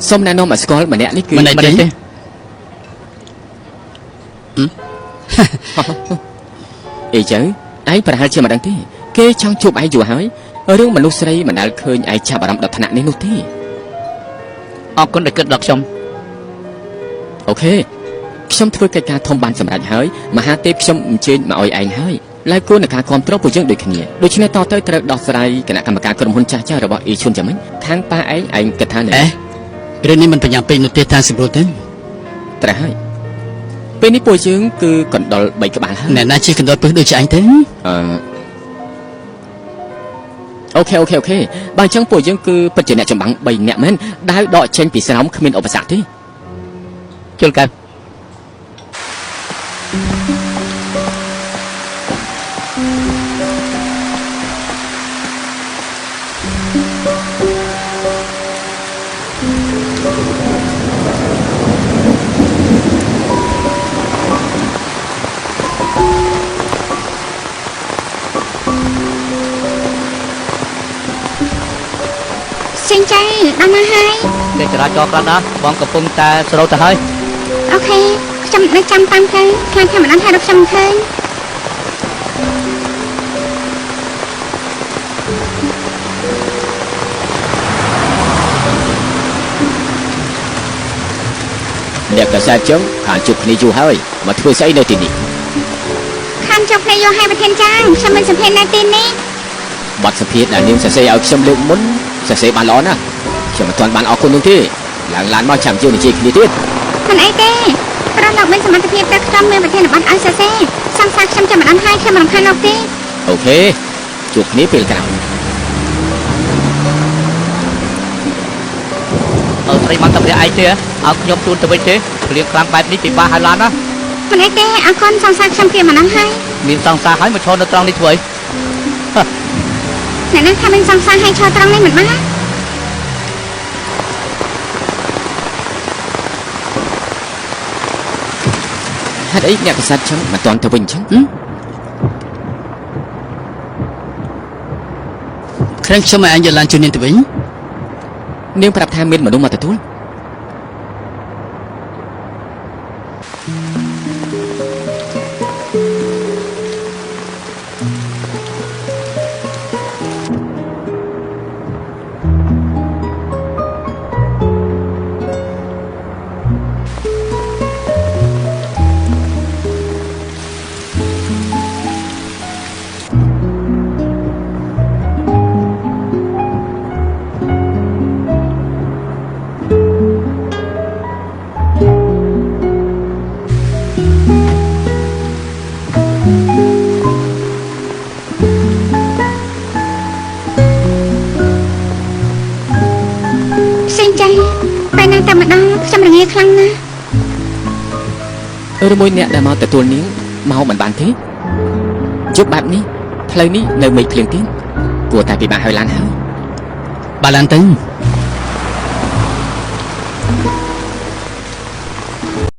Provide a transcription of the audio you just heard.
សូមណែនាំឲ្យស្គាល់ម្នាក់នេះគឺមិនទេអីចឹងឯងប្រហែលជាមិនដឹងទេគេចង់ជួបឯងយូរហើយរឿងមនុស្សស្រីមិនដែលឃើញឯងចាប់អារម្មណ៍ដល់ថ្នាក់នេះនោះទេអរគុណដែលគិតដល់ខ្ញុំអូខេខ្ញុំធ្វើកិច្ចការធំបានសម្រេចហើយមហាទេពខ្ញុំអញ្ជើញមកឲ្យឯងហើយឡើយគួរនឹងការគ្រប់គ្រងពួកយើងដូចគ្នាដូច្នេះតទៅត្រូវដោះស្រាយគណៈកម្មការក្រុមហ៊ុនចាស់ចាស់របស់អ៊ីឈុនយ៉ាងម៉េចខាងប៉ាឯងគិតថានេះរឿងនេះមិនប្រញាប់ពេកនោះទេតាមសម្រួលទេត្រូវហើយពេលនេះពួកយើងគឺកណ្ដុរ3ក្បាលហើយអ្នកណាជាកណ្ដុរពឹសដូចជាឯងទេអូខេបើអញ្ចឹងពួកយើងគឺពិតជាអ្នកចម្បាំង3នាក់មែនដាវដកចេញពីស្រោមគ្មានឧបសគ្គទេជុលកើតចេញចៃដល់ណាហើយគេចរាចរណ៍ខ្លះណាស់បងកំពុងតែស្រូវទៅហើយអូខេខ្ញុំនៅចាំតាមទៅខ្លាចថាមិនដឹងថារកខ្ញុំឃើញអ្នកកាសែតចឹងខានជួបគ្នាយូរហើយមកធ្វើស្អីនៅទីនេះខានជួបគ្នាយូរហើយប្រធានចាងខ្ញុំមិនសម្ភារនៅទីនេះបទសម្ភារដែលនាងសរសេរឲ្យខ្ញុំលើកមុនសរសេរបានល្អណាស់ខ្ញុំមិនទាន់បានអរគុណនោះទេឡើងឡានមកចាំយើងនិយាយគ្នាទៀតមិនអីទេប្រឡប់មានសមត្ថភាពតែខ្ញុំមានប្រធានបទឲ្យសរសេរសង្សារខ្ញុំចាំមិនដឹងហើយខ្ញុំមិនរំខាននោះទេអូខេជួបគ្នាពេលក្រោយស្រីមកតែម្នាក់ឯងទេឲ្យខ្ញុំទូនទៅវិញទេព្រៀងខ្លាំងបែបនេះពិបាកហើយឡានណាមិនអីទេអរគុណសង្សារខ្ញុំគេមិនដឹងហើយមានសង្សារហើយមកឈរនៅត្រង់នេះធ្វើអីអ្នកណាថាមានសង្សារឲ្យឈរត្រង់នេះមិនបានហេតុអីអ្នកកសែតចឹងមិនទាន់ទៅវិញចឹងគ្រាន់ខ្ញុំឲ្យអញយកឡានជូននាងទៅវិញនាងប្រាប់ថាមានមនុស្សមកទទួលខ្លាំងណាស់ឬមួយអ្នកដែលមកទទួលនាងមកមិនបានទេជប់បែបនេះផ្លូវនេះនៅមេឃភ្លៀងទៀតគួរតែពិបាកហើយឡើងហើយបាទឡើងទៅ